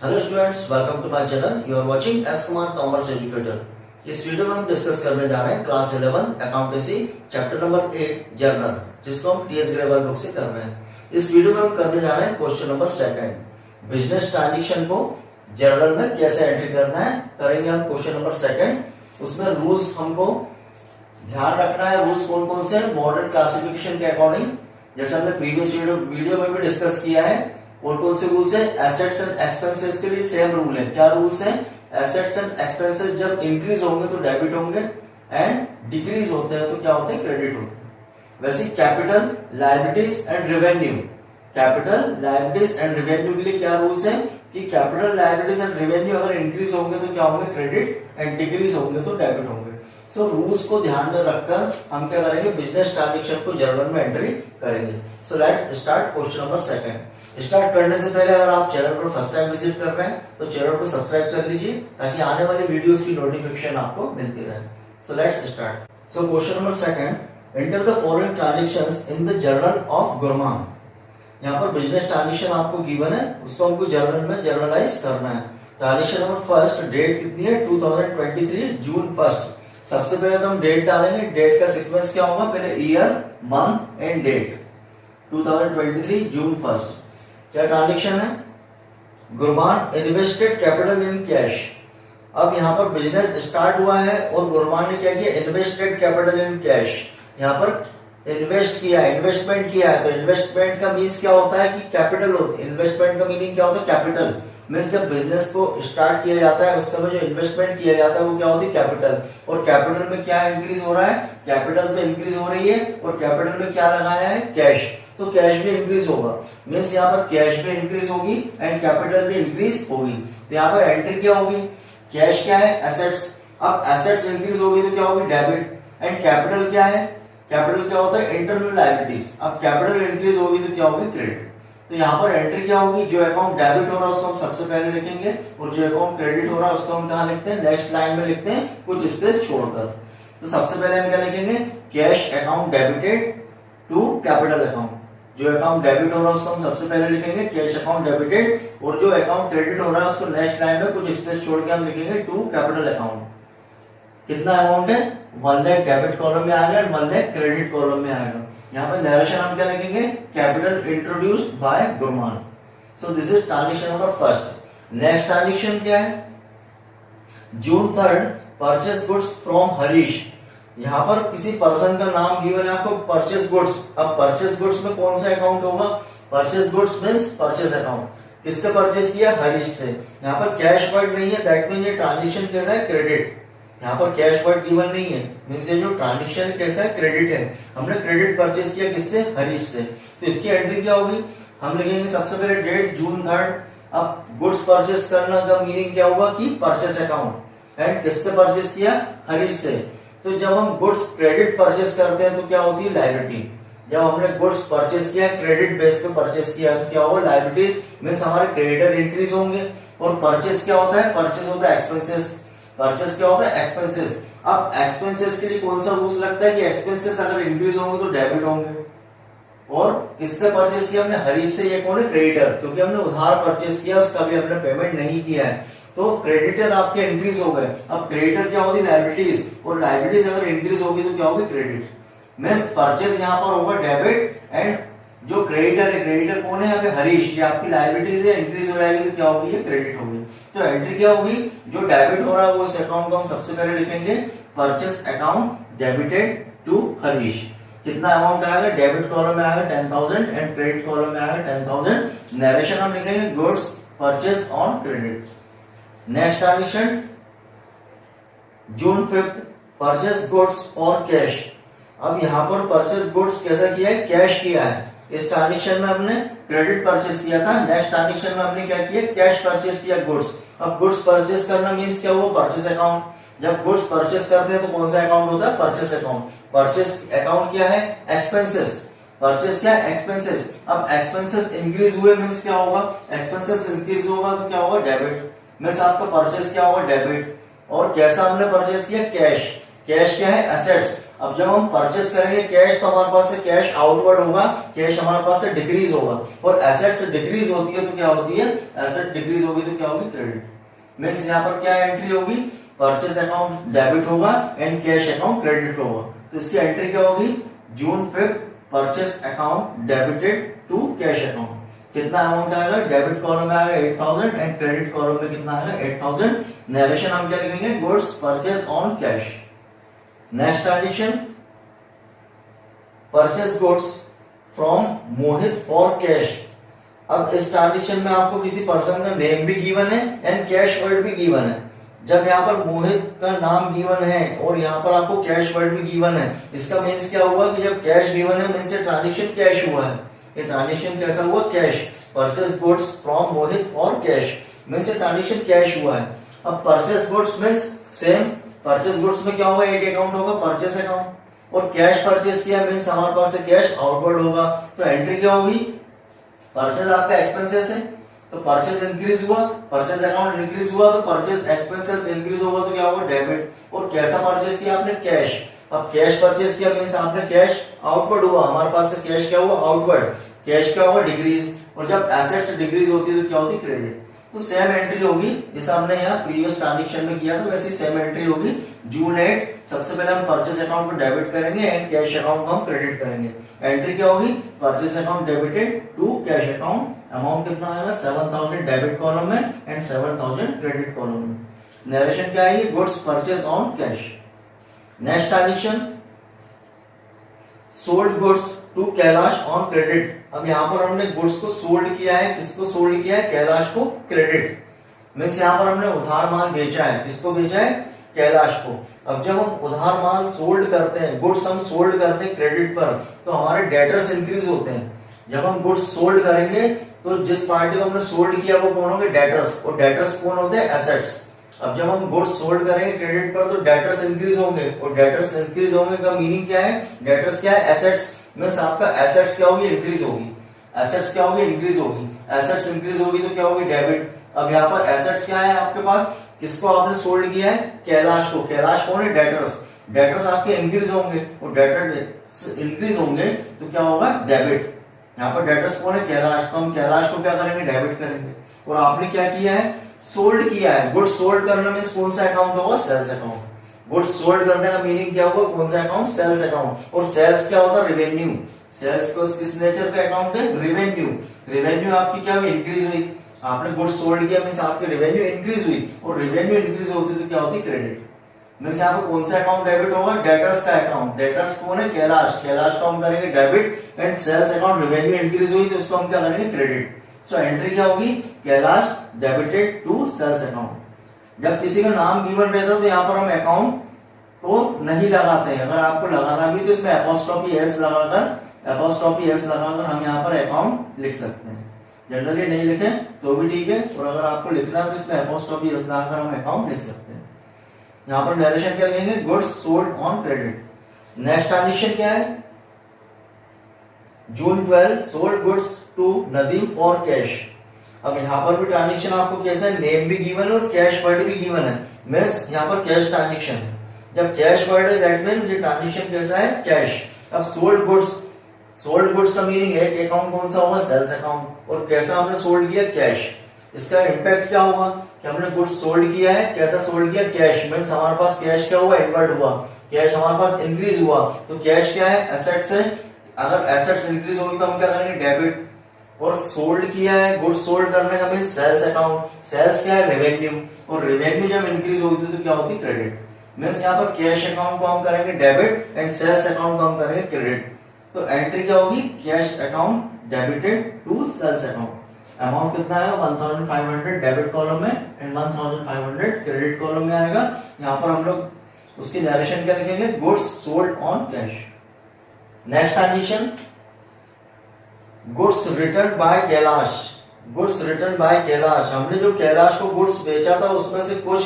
Hello students, welcome to my channel. You are watching S Kumar commerce educator. इस video में हम discuss करने जा रहे हैं class 11 accountancy chapter number 8 journal, जिसको हम टीएस ग्रेवर बुक से कर रहे हैं। इस वीडियो में हम करने जा रहे हैं क्वेश्चन नंबर 2, बिजनेस ट्रांजैक्शन को जर्नल में कैसे एंट्री करना है, करेंगे हम क्वेश्चन नंबर 2। उसमें रूल्स हमको ध्यान रखना है। रूल्स कौन कौन से हैं? मॉडर्न क्लासिफिकेशन के अकॉर्डिंग, जैसे हमने प्रीवियस वीडियो में भी डिस्कस किया है। और कौन से रूल्स है? एसेट्स एंड एक्सपेंसेस के लिए सेम रूल है। क्या रूल्स है? एसेट्स एंड एक्सपेंसेस जब इंक्रीज होंगे तो डेबिट होंगे एंड डिक्रीज होते हैं तो क्या होते हैं? क्रेडिट होते हैं। वैसे capital, liabilities and revenue, capital, liabilities and revenue के लिए क्या रूल्स है कि कैपिटल, लायबिलिटीज एंड रेवेन्यू अगर इंक्रीज होंगे तो क्या होंगे? क्रेडिट, एंड डिक्रीज होंगे तो डेबिट होंगे। सो रूल्स को ध्यान में रखकर हम क्या करेंगे? बिजनेस ट्रांजैक्शन को जर्नल में एंट्री करेंगे। सो let's start question number 2। Start करने से पहले अगर आप चैनल पर फर्स्ट टाइम विजिट कर रहे हैं तो चैनल को सब्सक्राइब कर लीजिए ताकि आने वाली वीडियोस की नोटिफिकेशन आपको मिलती रहे। So let's start. So question number 2, enter the following transactions in the journal of Gurman. यहाँ पर बिजनेस ट्रांजैक्शन आपको गिवन है, उसको हमको जर्नल में जर्नलाइज करना है। ट्रांजैक्शन नंबर 1, डेट कितनी है? 2023 जून 1। सबसे पहले तो हम डेट डालेंगे। डेट का सीक्वेंस क्या होगा? पहले ईयर, मंथ एंड डेट। 2023 जून 1 क्या ट्रांजैक्शन है? Gurman invested capital in cash. अब यहाँ पर बिजनेस स्टार्ट हुआ है और गुरमान ने क्या किया? Invested capital in cash. यहाँ पर इन्वेस्ट किया है, इन्वेस्टमेंट किया है। तो इन्वेस्टमेंट का मीन्स क्या होता है कि कैपिटल होता है। इन्वेस्टमेंट का मीनिंग क्या होता है? कैपिटल। मीन्स जब बिजनेस को स्टार्ट किया जाता है उस समय जो इन्वेस्टमेंट किया जाता है वो क्या होती है? कैपिटल। और कैपिटल में क्या इंक्रीज हो रहा है? कैपिटल तो इंक्रीज हो रही है और कैपिटल में क्या लगाया है? कैश। तो कैश भी इंक्रीज होगा। मीन्स यहाँ पर कैश भी इंक्रीज होगी एंड कैपिटल भी इंक्रीज होगी। तो यहाँ पर एंट्री क्या होगी? कैश क्या है? एसेट्स। अब एसेट्स इंक्रीज होगी तो क्या होगी? डेबिट। एंड कैपिटल क्या है? कैपिटल क्या होता है? Internal liabilities. अब कैपिटल इंक्रीज होगी तो क्या होगी? क्रेडिट। तो यहाँ पर एंट्री क्या होगी? जो अकाउंट डेबिट हो रहा है उसको हम सबसे पहले लिखेंगे और जो अकाउंट क्रेडिट हो रहा है उसको हम कहाँ लिखते हैं? नेक्स्ट लाइन में लिखते हैं, कुछ स्पेस छोड़कर। तो सबसे पहले हम क्या लिखेंगे? Cash account debited to capital account. जो अकाउंट डेबिट हो रहा है उसको हम सबसे पहले लिखेंगे कैश अकाउंट डेबिटेड, और जो अकाउंट क्रेडिट हो रहा है उसको नेक्स्ट लाइन में कुछ स्पेस छोड़ के हम लिखेंगे टू कैपिटल अकाउंट। कितना अमाउंट है? 1 लाख डेबिट कॉलम में आएगा, 1 लाख क्रेडिट कॉलम में आएगा। यहाँ पे नरेशन हम क्या लिखेंगे? Capital introduced by Gurman. So this is transaction number 1। Next transaction क्या है? June 3 purchase goods from Harish. यहाँ पर किसी पर्सन का नाम गिवन है आपको, परचेस गुड्स। अब परचेस गुड्स में कौन सा अकाउंट होगा? Purchase goods means purchase account. किससे परचेस किया? हरीश से। यहाँ पर कैश वर्ड नहीं है, दैट मीन ये ट्रांजैक्शन कैसा है? क्रेडिट। यहाँ पर कैश वर्ड गिवन नहीं है, मींस ये जो ट्रांजैक्शन कैसा है? क्रेडिट है। हमने क्रेडिट परचेस किया किससे? हरीश से। तो इसकी एंट्री क्या होगी? हम लिखेंगे सबसे पहले डेट जून 3। अब गुड्स परचेस करना का मीनिंग क्या होगा कि परचेस अकाउंट। एंड किससे परचेस किया? हरीश से। तो जब हम गुड्स क्रेडिट परचेस करते हैं तो क्या होती है? लायबिलिटी। जब हमने गुड्स परचेस किया क्रेडिट बेस पे परचेस किया तो क्या होगा? लायबिलिटीज। मींस हमारे क्रेडिटर इंक्रीज होंगे। और परचेस क्या होता है? परचेस होता है एक्सपेंसेस। परचेस क्या होता है? एक्सपेंसेस। अब एक्सपेंसेस के लिए कौन सा रूल्स लगता है कि एक्सपेंसेस अगर इंक्रीज होंगे तो डेबिट होंगे। और किससे परचेस किया हमने? हरीश से। ये कौन है? क्रेडिटर, क्योंकि हमने उधार परचेस किया, उसका भी हमने पेमेंट नहीं किया है। तो क्रेडिटर आपके इंक्रीज हो गए। अब क्रेडिटर क्या होती है? लायबिलिटीज। और लायबिलिटीज अगर इंक्रीज होगी तो क्या होगी? क्रेडिट। मींस परचेस यहाँ पर होगा डेबिट एंड जो क्रेडिटर है, क्रेडिटर कौन है यहाँ पे? हरीश। ये आपकी लायबिलिटीज है, इंक्रीज हो जाएगी तो क्या होगी? ये क्रेडिट होगी। तो एंट्री क्या होगी? जो डेबिट हो रहा है वो इस अकाउंट को हम सबसे पहले लिखेंगे purchase account debited to Harish. कितना अमाउंट आएगा? डेबिट कॉलम में आएगा 10,000 एंड क्रेडिट कॉलम में आएगा 10,000। नरेशन हम लिखेंगे goods purchase on credit. Next transaction June 5 purchase goods और कैश। अब यहाँ पर परचेस गुड्स कैसा किया है? कैश किया है। इस ट्रांजैक्शन में हमने क्रेडिट परचेस किया था। नेक्स्ट ट्रांजैक्शन में हमने क्या किया? कैश परचेस किया गुड्स। अब गुड्स परचेस करना मींस क्या हुआ? Purchase account. जब गुड्स परचेस करते हैं तो कौन सा अकाउंट होता है? Purchase account. परचेस अकाउंट क्या है? एक्सपेंसेस। परचेस क्या है? एक्सपेंसेस। अब एक्सपेंसेस इंक्रीज हुए मींस क्या होगा? एक्सपेंसेस इंक्रीज होगा तो क्या होगा? डेबिट। मींस आपका परचेस क्या होगा? डेबिट। और कैसा हमने परचेस किया? कैश। कैश क्या है? एसेट्स। अब जब हम परचेस करेंगे कैश तो हमारे पास से कैश आउटवर्ड होगा, कैश हमारे पास से डिक्रीज होगा, और एसेट्स डिक्रीज होती है तो क्या होती है, एसेट डिक्रीज होगी तो क्या होगी, क्रेडिट। मींस यहाँ पर क्या एंट्री होगी, परचेस अकाउंट डेबिट होगा एंड कैश अकाउंट क्रेडिट होगा। तो इसकी एंट्री क्या होगी, June 5 purchase account debited to cash account. कितना अमाउंट आएगा, डेबिट कॉलम में आएगा 8000 एंड क्रेडिट कॉलम में कितना आएगा 8000। नरेशन हम क्या लिखेंगे, goods purchase on cash. Next transaction, purchase goods from Mohit for cash. अब इस ट्रांजेक्शन में आपको किसी पर्सन का नेम भी गिवन है एंड कैश वर्ड भी गिवन है। जब यहाँ पर मोहित का नाम गिवन है और यहाँ पर आपको कैश वर्ड भी गिवन है, इसका मीन्स क्या हुआ कि जब कैश गिवन है मीन्स ये ट्रांजेक्शन कैश हुआ है। ये ट्रांजेक्शन कैसा हुआ, cash. Purchase goods from Mohit for cash means ये ट्रांजेक्शन कैश हुआ है। अब purchase goods means same, purchase goods में क्या होगा, एक अकाउंट होगा परचेस अकाउंट, और कैश परचेस किया मीन्स हमारे पास से कैश आउटवर्ड होगा। तो एंट्री क्या होगी, परचेस आपका एक्सपेंसेस है तो परचेस इंक्रीज हुआ, परचेस अकाउंट इंक्रीज हुआ तो परचेस एक्सपेंसेस इंक्रीज होगा तो क्या होगा, डेबिट। और कैसा परचेस किया आपने, कैश। अब कैश परचेस किया मींस आपने कैश आउटवर्ड हुआ, हमारे पास से कैश क्या हुआ, आउटवर्ड। कैश क्या होगा, डिक्रीज। और जब एसेट्स डिक्रीज होती है तो क्या होती है, क्रेडिट। तो सेम एंट्री होगी जैसे हमने यहाँ प्रीवियस ट्रांजेक्शन में किया था, वैसी सेम एंट्री होगी। जून 8 सबसे पहले हम परचेस अकाउंट को डेबिट करेंगे एंड कैश अकाउंट को हम क्रेडिट करेंगे। एंट्री क्या होगी, purchase account debited to cash account. Amount कितना आएगा, 7000 डेबिट कॉलम में एंड 7000 क्रेडिट कॉलम में। नरेशन क्या आएगी, goods purchase on cash. Next transaction, sold goods to Kailash on credit. अब यहाँ पर हमने गुड्स को सोल्ड किया है, किसको सोल्ड किया है, कैलाश को क्रेडिट। मींस यहाँ पर हमने उधार माल बेचा है, किसको बेचा है, कैलाश को। अब जब हम उधार माल सोल्ड करते हैं, गुड्स हम सोल्ड करते हैं क्रेडिट पर, तो हमारे डेटर्स इंक्रीज होते हैं। जब हम गुड्स सोल्ड करेंगे तो जिस पार्टी को हमने सोल्ड किया वो कौन होंगे, डेटर्स। और डेटर्स कौन होते हैं, एसेट्स। अब जब हम गुड्स सोल्ड करेंगे क्रेडिट पर तो डेटर्स इंक्रीज होंगे, और डेटर्स इंक्रीज होंगे का मीनिंग क्या है, डेटर्स क्या है, एसेट्स। मींस आपका एसेट्स क्या होगी, इंक्रीज होगी। एसेट्स क्या होगी, इंक्रीज होगी। एसेट्स इंक्रीज होगी तो क्या होगी, डेबिट। अब यहाँ पर एसेट्स क्या है आपके पास, किसको आपने सोल्ड किया है, कैलाश को। कैलाश कौन है, डेटर्स। डेटर्स आपके इंक्रीज होंगे और डेटर इंक्रीज होंगे तो क्या होगा, डेबिट। यहाँ पर डेटर्स कौन है, कैलाश। तो हम कैलाश को क्या करेंगे, डेबिट करेंगे। और आपने क्या किया है, सोल्ड किया है। गुड्स सोल्ड करने में कौन सा अकाउंट होगा, सेल्स अकाउंट। गुड्स सोल्ड करने का मीनिंग क्या होगा, कौन सा अकाउंट, सेल्स अकाउंट। और सेल्स क्या होता है, रेवेन्यू। सेल्स को किस नेचर का अकाउंट है, रेवेन्यू। रेवेन्यू आपकी क्या हुई, इंक्रीज हुई। आपने गुड्स सोल्ड किया मींस आपकी रेवेन्यू इंक्रीज हुई, और रेवेन्यू इंक्रीज होती तो क्या होती, क्रेडिट। मींस यहाँ पर कौन सा अकाउंट डेबिट होगा, डेटर्स का अकाउंट। डेटर्स कौन है, कैलाश। कैलाश को हम करेंगे debit and sales account revenue increase हुई तो उसको हम क्या करेंगे, क्रेडिट। सो एंट्री क्या होगी, Kailash debited to sales account. जब किसी का नाम गिवन रहता है तो यहाँ पर हम अकाउंट को नहीं लगाते हैं। अगर आपको लगाना भी तो इसमें एपोस्ट्रोफी एस लगाकर हम यहाँ पर अकाउंट लिख सकते हैं। जनरली नहीं लिखे तो भी ठीक है, और अगर आपको लिखना है तो इसमें एपोस्ट्रोफी एस लगाकर हम अकाउंट लिख सकते हैं। यहाँ पर नरेशन क्या लिखेंगे, goods sold on credit. Next transaction क्या है, June 12 sold goods to Nadeem for cash. अब यहाँ पर भी ट्रांजेक्शन आपको कैसा है, नेम भी गिवन है और कैश वर्ड भी गिवन है। मींस यहाँ पर कैश ट्रांजेक्शन है। जब कैश वर्ड है दैट मीन ये ट्रांजेक्शन कैसा है, कैश। अब सोल्ड गुड्स का मीनिंग है कि अकाउंट कौन सा होगा, सेल्स अकाउंट। और कैसा हमने सोल्ड किया, कैश। इसका इम्पैक्ट क्या होगा कि हमने गुड्स सोल्ड किया है, कैसा सोल्ड किया, कैश। मींस हमारे पास कैश क्या हुआ, इनवर्ड हुआ। कैश हमारे पास इंक्रीज हुआ तो कैश क्या है, एसेट्स है। अगर एसेट्स इंक्रीज होगी तो हम क्या करेंगे, डेबिट। और सोल्ड किया है, गुड्स सोल्ड करने का मींस सेल्स अकाउंट। सेल्स क्या है, रेवेन्यू। और रेवेन्यू जब इंक्रीज होती है तो क्या होती है, क्रेडिट। मींस यहाँ पर कैश अकाउंट को हम करेंगे डेबिट एंड सेल्स अकाउंट को हम करेंगे क्रेडिट। तो एंट्री क्या होगी, cash account debited to sales account. Amount कितना आएगा, 1500 डेबिट कॉलम में एंड 1500 क्रेडिट कॉलम में आएगा। यहाँ पर हम लोग उसकी डायरेक्शन क्या लिखेंगे, goods sold on cash. Next transaction, goods return by Kailash. Goods return by Kailash. हमने जो कैलाश को गुड्स बेचा था उसमें से कुछ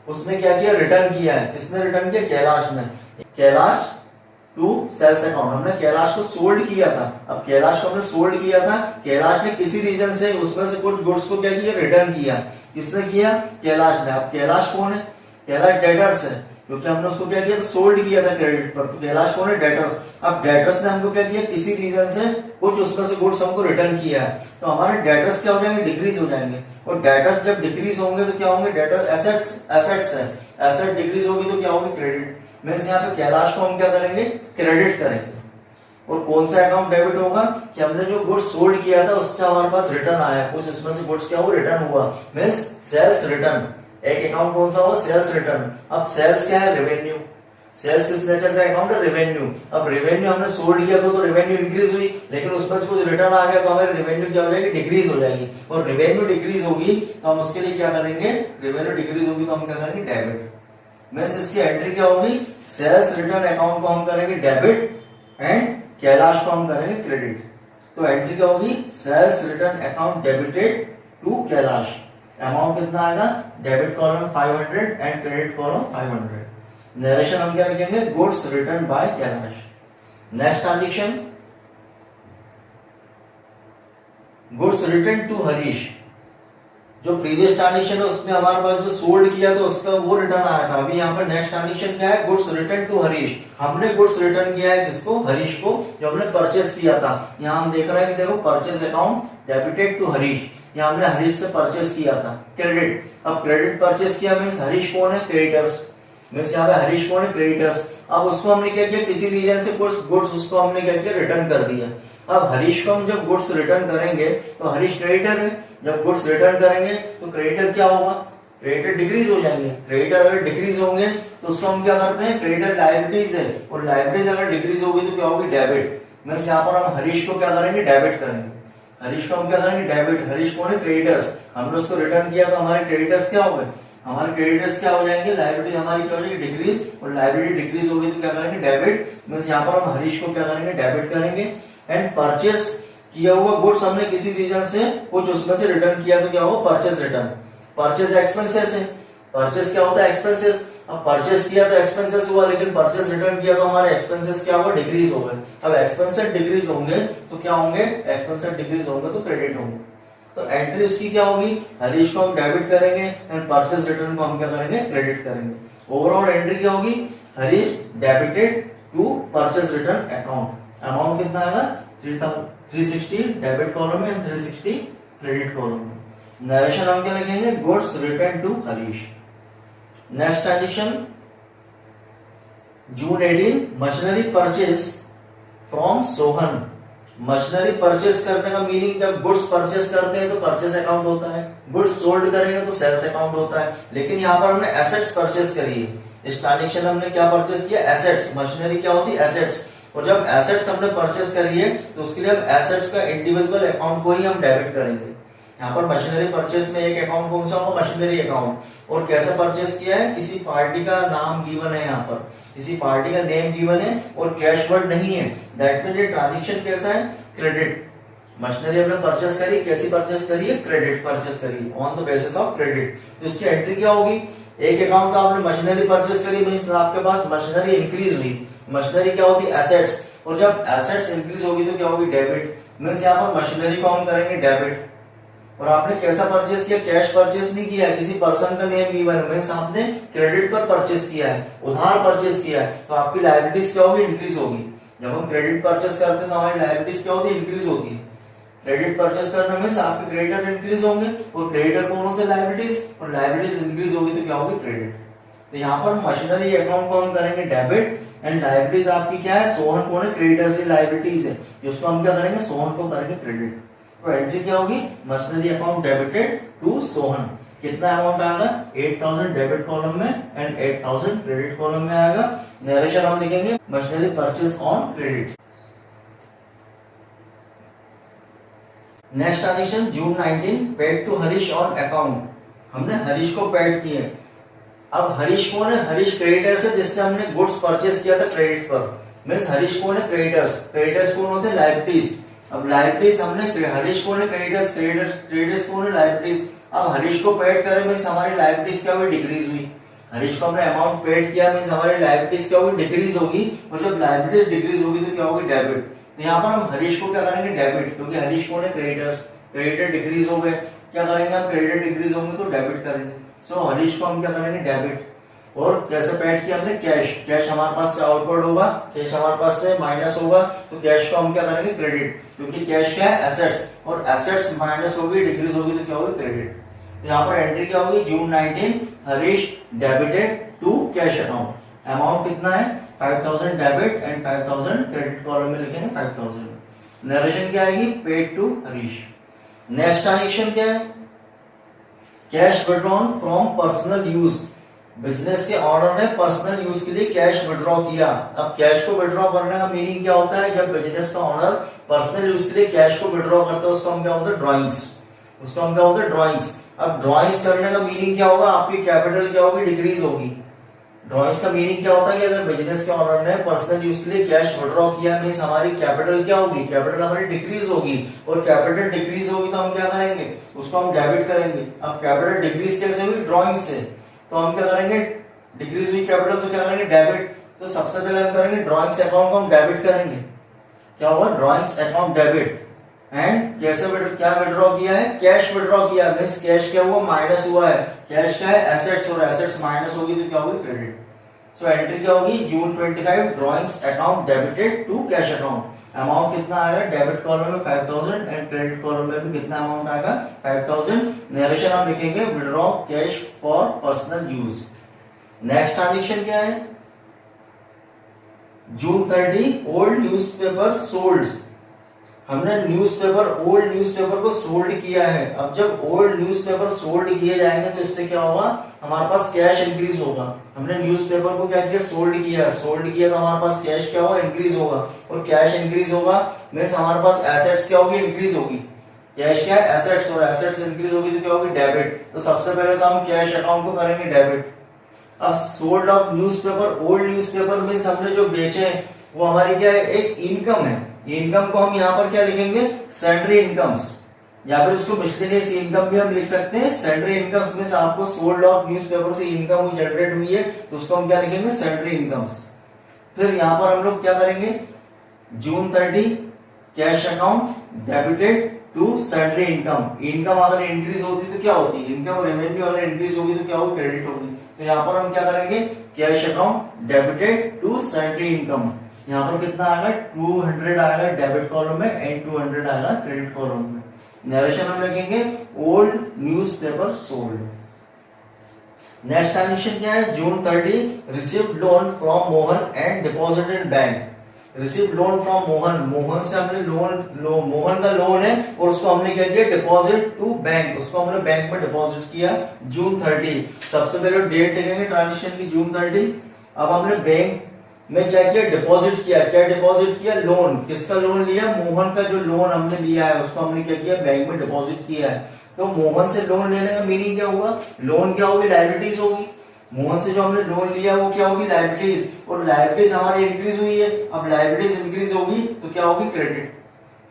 उसने क्या किया, रिटर्न किया है। किसने रिटर्न किया, कैलाश ने। Kailash to sales account. हमने कैलाश को सोल्ड किया था। अब कैलाश को हमने सोल्ड किया था, कैलाश ने किसी रीजन से उसमें से कुछ गुड्स को क्या किया, रिटर्न किया। किसने किया, कैलाश ने। अब कैलाश कौन है, कैलाश डेटर्स है। क्योंकि हमने उसको क्या किया, सोल्ड किया था क्रेडिट पर। तो कैलाश कौन है, डेटर्स। अब डेटर्स ने हमको क्या किया, किसी रीजन से कुछ उसमें से गुड्स हमको रिटर्न किया है, तो हमारे डेटर्स क्या हो जाएंगे, डिक्रीज हो जाएंगे। और डेटर्स जब डिक्रीज होंगे तो क्या होंगे, डेटर्स एसेट्स है, एसेट डिक्रीज होगी तो क्या होगी, क्रेडिट। मींस यहाँ पे कैलाश को हम क्या करेंगे, क्रेडिट करेंगे। और कौन सा अकाउंट डेबिट होगा, कि हमने जो गुड्स सोल्ड किया था उससे हमारे पास रिटर्न आया, कुछ उसमें से गुड्स क्या हुआ, रिटर्न हुआ, मींस सेल्स रिटर्न। एक अकाउंट कौन सा होगा, सेल्स रिटर्न। अब सेल्स क्या है, रेवेन्यू। सेल्स किस नेचर का अकाउंट है, रेवेन्यू। अब रेवेन्यू हमने सोल्ड किया तो रेवेन्यू इंक्रीज हुई, लेकिन उसमें से कुछ रिटर्न आ गया तो हमारी रेवेन्यू क्या हो जाएगी, डिक्रीज हो जाएगी। और रेवेन्यू डिक्रीज होगी तो हम उसके लिए क्या करेंगे, रेवेन्यू डिक्रीज होगी तो हम क्या करेंगे, डेबिट। मींस इसकी एंट्री क्या होगी, सेल्स रिटर्न अकाउंट को हम करेंगे डेबिट एंड कैलाश को हम करेंगे क्रेडिट। तो एंट्री क्या होगी, sales return account debited to Kailash. Amount कितना आएगा, debit column 500 and credit column 500। Narration हम क्या लिखेंगे, goods return by Kailash. Next transaction, goods return to Harish. जो प्रीवियस ट्रांजेक्शन है उसमें हमारे पास जो सोल्ड किया तो उसका वो रिटर्न आया था। अभी यहाँ पर नेक्स्ट ट्रांजेक्शन क्या है, गुड्स रिटर्न टू हरीश। हमने गुड्स रिटर्न किया है किसको, हरीश को, जो हमने परचेस किया था। यहाँ हम देख रहे हैं कि देखो, purchase account debited to Harish. यहाँ हमने हरीश से परचेस किया था, क्रेडिट। अब क्रेडिट परचेस किया मींस हरीश कौन है, क्रेडिटर्स। मींस यहाँ पे हरीश कौन है, क्रेडिटर्स। अब उसको हमने क्या किया, किसी रीजन से गुड्स उसको हमने क्या किया, रिटर्न कर दिया। अब हरीश को हम जब गुड्स रिटर्न करेंगे तो हरीश क्रेडिटर है, जब गुड्स रिटर्न करेंगे तो क्रेडिटर क्या होगा, क्रेडिटर डिक्रीज हो जाएंगे। क्रेडिटर अगर डिक्रीज होंगे तो उसको हम क्या करते हैं, क्रेडिटर लायबिलिटीज है, और लायबिलिटीज अगर डिक्रीज होगी तो क्या होगी, डेबिट। मींस यहाँ पर हम हरीश को क्या करेंगे, डेबिट करेंगे। हरीश को हम क्या करेंगे, डेबिट। हरीश कौन है, क्रेडिटर्स। हमने उसको रिटर्न किया तो हमारे क्रेडिटर्स क्या हो गए, हमारे क्रेडिटर्स क्या हो जाएंगे, लायबिलिटी हमारी क्या हो जाएगी, डिक्रीज। और लायबिलिटी डिक्रीज होगी तो क्या करेंगे, डेबिट। मींस यहाँ पर हम हरीश को क्या करेंगे, डेबिट करेंगे। एंड परचेस किया हुआ गुड्स हमने किसी रीजन से कुछ उसमें से रिटर्न किया तो क्या होगा, परचेस रिटर्न। परचेस एक्सपेंसेस है, परचेस क्या होता है, एक्सपेंसेस। अब परचेस किया तो एक्सपेंसेस हुआ, लेकिन परचेस रिटर्न किया तो हमारे एक्सपेंसेस क्या होगा, डिक्रीज हो गए। अब एक्सपेंसेस डिक्रीज होंगे तो क्या होंगे, एक्सपेंसेस डिक्रीज होंगे तो क्रेडिट होंगे। तो एंट्री उसकी क्या होगी, हरीश को हम डेबिट करेंगे एंड परचेस रिटर्न को हम क्या करेंगे, क्रेडिट करेंगे। ओवरऑल एंट्री क्या होगी, Harish debited to purchase return account. Amount कितना आएगा, 360 डेबिट कॉलम में, 360 क्रेडिट कॉलम में। नरेशन हम क्या लिखेंगे, goods return to Harish. Next transaction, June 18 machinery purchase from Sohan. Machinery purchase करने का मीनिंग, जब गुड्स परचेस करते हैं तो परचेस अकाउंट होता है, गुड्स सोल्ड करेंगे तो सेल्स अकाउंट होता है। लेकिन यहाँ पर हमने एसेट्स परचेस करी है। इस ट्रांजेक्शन में हमने क्या परचेस किया, एसेट्स। मशीनरी क्या होती है, एसेट्स। और जब एसेट्स हमने परचेस करी है तो उसके लिए हम एसेट्स का इंडिविजुअल अकाउंट को ही हम डेबिट करेंगे। यहाँ पर मशीनरी परचेस में एक अकाउंट कौन सा होगा, मशीनरी अकाउंट। और कैसे परचेस किया है, किसी पार्टी का नाम गिवन है, यहाँ पर किसी पार्टी का नेम गिवन है और कैश वर्ड नहीं है। दैट मींस ये ट्रांजैक्शन कैसा है, क्रेडिट। मशीनरी हमने परचेस करी, कैसी परचेस करी है, क्रेडिट परचेस करी, on the basis of credit. तो इसकी एंट्री क्या होगी, एक अकाउंट का आपने मशीनरी परचेस करी, मींस आपके पास मशीनरी इंक्रीज हुई। मशीनरी क्या होती है, एसेट्स। और जब एसेट्स इंक्रीज होगी तो क्या होगी, डेबिट। मींस यहाँ पर मशीनरी को हम करेंगे डेबिट। और आपने कैसा परचेस किया, कैश परचेस नहीं किया, किसी पर्सन का नेम गिवन है, मींस आपने क्रेडिट पर परचेस किया है, उधार परचेस किया है, तो आपकी लायबिलिटीज क्या होगी, इंक्रीज होगी। जब हम क्रेडिट परचेस करते हैं तो हमारी लायबिलिटीज क्या होती है, इंक्रीज होती है। क्रेडिट परचेस करने में आपके क्रेडिटर इंक्रीज होंगे, और क्रेडिटर कौन होते हैं, लायबिलिटीज। और लायबिलिटीज इंक्रीज होगी तो क्या होगी, क्रेडिट। तो यहाँ पर मशीनरी अकाउंट को हम करेंगे डेबिट एंड लायबिलिटीज आपकी क्या है, सोहन कौन है, क्रेडिटर से लायबिलिटीज है, जिसको हम क्या करेंगे, सोहन को करेंगे क्रेडिट। तो एंट्री क्या होगी, machinery account debited to Sohan. कितना अमाउंट आएगा, 8000 डेबिट कॉलम में एंड 8000 क्रेडिट कॉलम में आएगा। नरेशन हम लिखेंगे machinery purchase on credit. Next transaction, June 19 paid to Harish on account. हमने हरीश को पेड किए। अब हरीश कौन है, हरीश क्रेडिटर्स है, जिससे हमने गुड्स परचेस किया था क्रेडिट पर। मींस हरीश कौन है, क्रेडिटर्स। क्रेडिटर्स कौन होते हैं, लायबिलिटीज। अब लायबिलिटीज हमने, हरीश कौन है, क्रेडिटर्स। क्रेडिटर्स कौन है, लायबिलिटीज। अब हरीश को पेड करे मींस हमारी लायबिलिटीज क्या हुई, डिक्रीज हुई। हरीश को हमने अमाउंट पेड किया मींस हमारी लायबिलिटीज क्या होगी, डिक्रीज होगी। और जब लायबिलिटीज डिक्रीज होगी तो क्या होगी, डेबिट। तो यहाँ पर हम हरीश को क्या करेंगे, डेबिट, क्योंकि हरीश कौन है, क्रेडिटर्स। क्रेडिटर डिक्रीज हो गए, क्या करेंगे हम, क्रेडिटर डिक्रीज होंगे तो डेबिट करेंगे। सो हरीश को हम क्या करेंगे, डेबिट। और कैसे पैड किया हमने, कैश, कैश हमारे पास से आउटवर्ड होगा, कैश हमारे पास से माइनस होगा, तो कैश को हम क्या करेंगे, क्रेडिट, क्योंकि कैश क्या है, एसेट्स, और एसेट्स माइनस होगी, डिक्रीज होगी तो क्या होगी, क्रेडिट। तो यहाँ पर एंट्री क्या होगी, June 19 Harish debited to cash account, amount कितना है 5000 डेबिट एंड 5000 क्रेडिट, कॉलम में लिखेंगे 5000। नरेशन क्या आएगी, paid to Harish. Next transaction क्या है, cash withdrawn from personal use, business के ऑनर ने पर्सनल यूज के लिए कैश विड्रॉ किया। अब कैश को विड्रॉ करने का मीनिंग क्या होता है, जब बिजनेस का ऑनर पर्सनल यूज के लिए कैश को विड्रॉ करता है उसको हम क्या होता है, ड्रॉइंग्स, उसको हम क्या होता है, ड्रॉइंग्स। अब ड्रॉइंग्स करने का मीनिंग क्या होगा, आपकी कैपिटल क्या होगी, डिक्रीज होगी। ड्रॉइंग्स का मीनिंग क्या होता है कि अगर बिजनेस के ऑनर ने पर्सनल यूज के लिए कैश विड्रॉ किया, मींस हमारी कैपिटल क्या होगी, कैपिटल हमारी डिक्रीज होगी, और कैपिटल डिक्रीज होगी तो हम क्या करेंगे, उसको हम डेबिट करेंगे। अब कैपिटल डिक्रीज कैसे हुई, ड्रॉइंग से, तो हम क्या करेंगे, डिक्रीज हुई कैपिटल तो क्या करेंगे, डेबिट। तो सबसे पहले हम करेंगे ड्रॉइंग्स अकाउंट को हम डेबिट करेंगे, क्या होगा, ड्रॉइंग्स अकाउंट डेबिट। एंड कैसे क्या विड्रॉ किया है, कैश विड्रॉ किया, मींस कैश क्या हुआ, माइनस हुआ है, कैश क्या है, एसेट्स, और एसेट्स माइनस होगी तो क्या होगी, क्रेडिट। सो एंट्री क्या होगी, June 25 drawings account debited to cash account, amount कितना आएगा, डेबिट कॉलम में 5000 एंड क्रेडिट कॉलम में भी कितना अमाउंट आएगा, 5000। नरेशन हम लिखेंगे withdraw cash for personal use. Next transaction क्या है, जून 30 ओल्ड न्यूज़पेपर सोल्ड, हमने न्यूज़पेपर, ओल्ड न्यूज़पेपर को सोल्ड किया है। अब जब ओल्ड न्यूज़पेपर सोल्ड किए जाएंगे तो इससे क्या होगा, हमारे पास कैश इंक्रीज होगा। हमने न्यूज़पेपर को क्या किया, सोल्ड किया, सोल्ड किया तो हमारे पास कैश क्या होगा, इंक्रीज होगा, और कैश इंक्रीज होगा मींस हमारे पास एसेट्स क्या होगी, इंक्रीज होगी। कैश क्या है, एसेट्स, और एसेट्स इंक्रीज होगी तो क्या होगी, डेबिट। तो सबसे पहले तो हम कैश अकाउंट को करेंगे डेबिट। अब sold off newspaper, old newspaper means हमने जो बेचे वो हमारी क्या है, एक इनकम है। इनकम को हम यहाँ पर क्या लिखेंगे, सैलरी इनकम्स, या फिर उसको मिसलेनियस इनकम भी हम लिख सकते हैं। सैलरी इनकम्स में से आपको सोल्ड ऑफ न्यूज़पेपर से इनकम जनरेट हुई है तो उसको हम क्या लिखेंगे, सैलरी इनकम्स। फिर यहाँ पर हम लोग क्या करेंगे, June 30 cash account debited to salary income, income अगर इंक्रीज होती तो क्या होती है, इनकम रेवेन्यू अगर इंक्रीज होगी तो क्या होगी, क्रेडिट होगी। तो यहाँ पर हम क्या करेंगे, cash account debited to salary income, यहाँ पर कितना आएगा, 200 आएगा डेबिट कॉलम में एंड 200 आएगा क्रेडिट कॉलम में। नरेशन हम लिखेंगे old newspaper sold. Next transaction क्या है, जून 30 received loan from Mohan and deposited bank, receive loan from Mohan, Mohan से हमने मोहन का लोन है और उसको हमने क्या किया, डिपॉजिट टू बैंक, उसको हमने बैंक में डिपॉजिट किया जून 30। सबसे पहले डेट लिखेंगे ट्रांजेक्शन की, जून 30। अब हमने बैंक में क्या किया, डिपॉजिट किया, क्या डिपॉजिट किया, लोन, किसका लोन लिया, मोहन का जो लोन हमने लिया है उसको हमने क्या किया, बैंक में डिपॉजिट किया है। तो मोहन से लोन लेने का मीनिंग क्या होगा, लोन क्या होगी, लायबिलिटीज होगी। मोहन से जो हमने लोन लिया वो क्या होगी, लायबिलिटीज, और लायबिलिटीज हमारी इंक्रीज हुई है। अब लायबिलिटीज इंक्रीज होगी तो क्या होगी, क्रेडिट।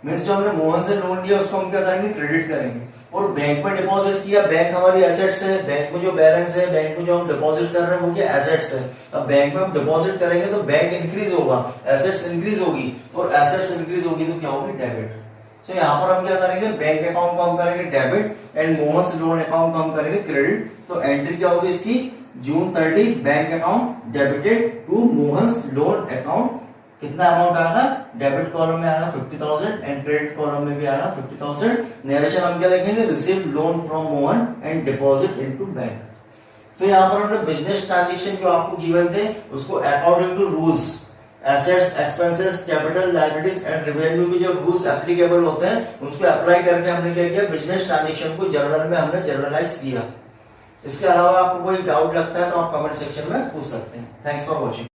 मींस जो हमने मोहन से लोन लिया उसको हम क्या करेंगे, क्रेडिट करेंगे। और बैंक में डिपॉजिट किया, बैंक हमारी एसेट्स है, बैंक में जो बैलेंस है, बैंक में जो हम डिपॉजिट कर रहे हैं वो क्या, एसेट्स है। अब बैंक में हम डिपॉजिट करेंगे तो बैंक इंक्रीज होगा, एसेट्स इंक्रीज होगी, और एसेट्स इंक्रीज होगी तो क्या होगी, डेबिट। सो यहाँ पर हम क्या करेंगे, बैंक अकाउंट को हम करेंगे डेबिट एंड मोहन से लोन अकाउंट को हम करेंगे क्रेडिट। तो एंट्री क्या होगी इसकी, June 30 bank account debited to Mohan's loan account, कितना अमाउंट आएगा, डेबिट कॉलम में आएगा 50,000 एंड क्रेडिट कॉलम में भी आएगा 50,000। नरेशन हम क्या लिखेंगे, receive loan from Mohan and deposit into bank. So यहाँ पर हमने बिजनेस ट्रांजेक्शन जो आपको गिवन थे उसको according to rules, assets, expenses, capital, liabilities and revenue के जो रूल्स एप्लीकेबल होते हैं उसको अप्लाई करके हमने क्या किया, बिजनेस ट्रांजेक्शन को जर्नल में हमने जर्नलाइज किया। इसके अलावा आपको कोई डाउट लगता है तो आप कमेंट सेक्शन में पूछ सकते हैं। Thanks for watching.